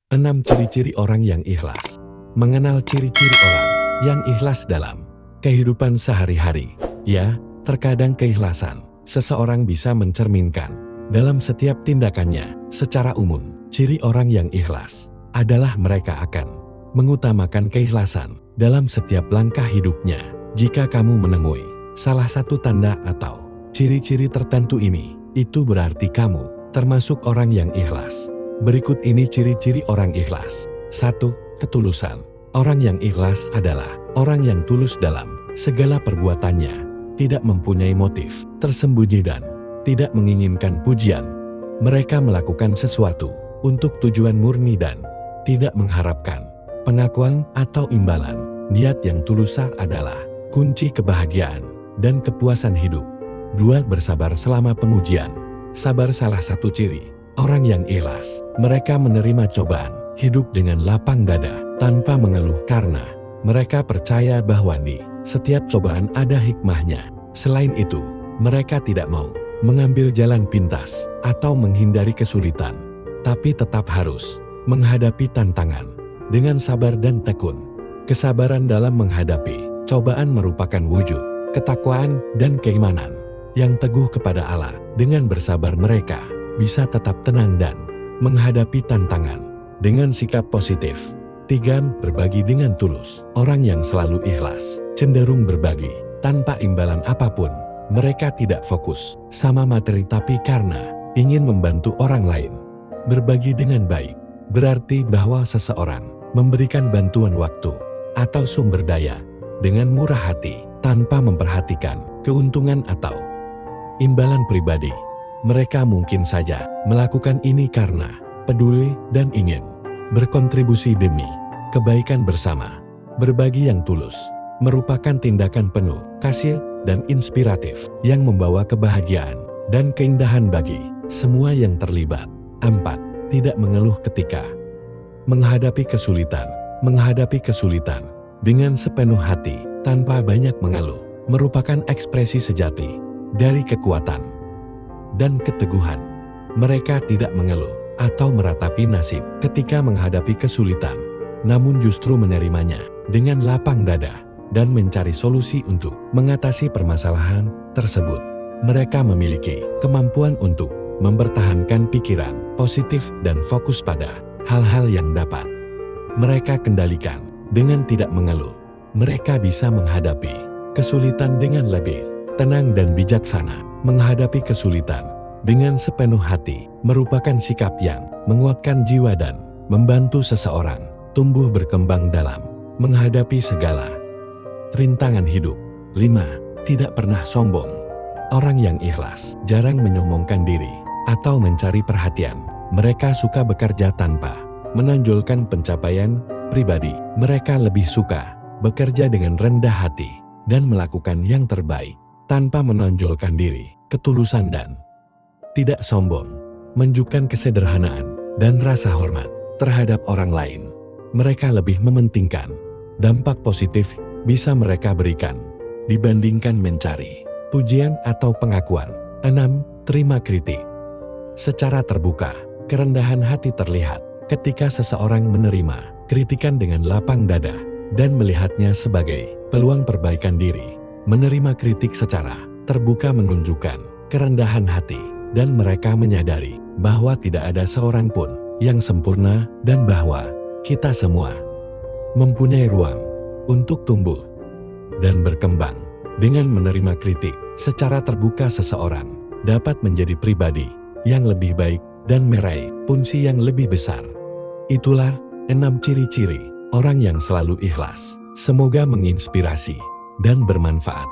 6 ciri-ciri orang yang ikhlas. Mengenal ciri-ciri orang yang ikhlas dalam kehidupan sehari-hari. Ya, terkadang keikhlasan seseorang bisa mencerminkan dalam setiap tindakannya. Secara umum, ciri orang yang ikhlas adalah mereka akan mengutamakan keikhlasan dalam setiap langkah hidupnya. Jika kamu menemui salah satu tanda atau ciri-ciri tertentu ini, itu berarti kamu termasuk orang yang ikhlas. Berikut ini ciri-ciri orang ikhlas. 1. Ketulusan. Orang yang ikhlas adalah orang yang tulus dalam segala perbuatannya, tidak mempunyai motif tersembunyi dan tidak menginginkan pujian. Mereka melakukan sesuatu untuk tujuan murni dan tidak mengharapkan pengakuan atau imbalan. Niat yang tulus adalah kunci kebahagiaan dan kepuasan hidup. 2. Bersabar selama pengujian. Sabar salah satu ciri orang yang ikhlas. Mereka menerima cobaan hidup dengan lapang dada, tanpa mengeluh karena mereka percaya bahwa di setiap cobaan ada hikmahnya. Selain itu, mereka tidak mau mengambil jalan pintas atau menghindari kesulitan, tapi tetap harus menghadapi tantangan dengan sabar dan tekun. Kesabaran dalam menghadapi cobaan merupakan wujud ketakwaan dan keimanan yang teguh kepada Allah. Dengan bersabar mereka bisa tetap tenang dan menghadapi tantangan dengan sikap positif. 3. Berbagi dengan tulus. Orang yang selalu ikhlas cenderung berbagi tanpa imbalan apapun. Mereka tidak fokus sama materi tapi karena ingin membantu orang lain. Berbagi dengan baik berarti bahwa seseorang memberikan bantuan waktu atau sumber daya dengan murah hati tanpa memperhatikan keuntungan atau imbalan pribadi. Mereka mungkin saja melakukan ini karena peduli dan ingin berkontribusi demi kebaikan bersama. Berbagi yang tulus merupakan tindakan penuh kasih dan inspiratif yang membawa kebahagiaan dan keindahan bagi semua yang terlibat. 4. Tidak mengeluh ketika menghadapi kesulitan. Menghadapi kesulitan dengan sepenuh hati tanpa banyak mengeluh merupakan ekspresi sejati dari kekuatan dan keteguhan. Mereka tidak mengeluh atau meratapi nasib ketika menghadapi kesulitan, namun justru menerimanya dengan lapang dada dan mencari solusi untuk mengatasi permasalahan tersebut. Mereka memiliki kemampuan untuk mempertahankan pikiran positif dan fokus pada hal-hal yang dapat mereka kendalikan. Dengan tidak mengeluh, mereka bisa menghadapi kesulitan dengan lebih tenang dan bijaksana. Menghadapi kesulitan dengan sepenuh hati merupakan sikap yang menguatkan jiwa dan membantu seseorang tumbuh berkembang dalam menghadapi segala rintangan hidup. 5. Tidak pernah sombong. Orang yang ikhlas jarang menyombongkan diri atau mencari perhatian. Mereka suka bekerja tanpa menonjolkan pencapaian pribadi. Mereka lebih suka bekerja dengan rendah hati dan melakukan yang terbaik tanpa menonjolkan diri. Ketulusan dan tidak sombong menunjukkan kesederhanaan dan rasa hormat terhadap orang lain. Mereka lebih mementingkan dampak positif bisa mereka berikan dibandingkan mencari pujian atau pengakuan. 6. Terima kritik secara terbuka. Kerendahan hati terlihat ketika seseorang menerima kritikan dengan lapang dada dan melihatnya sebagai peluang perbaikan diri. Menerima kritik secara terbuka menunjukkan kerendahan hati dan mereka menyadari bahwa tidak ada seorang pun yang sempurna dan bahwa kita semua mempunyai ruang untuk tumbuh dan berkembang. Dengan menerima kritik secara terbuka, seseorang dapat menjadi pribadi yang lebih baik dan meraih fungsi yang lebih besar. Itulah 6 ciri-ciri orang yang selalu ikhlas. Semoga menginspirasi dan bermanfaat.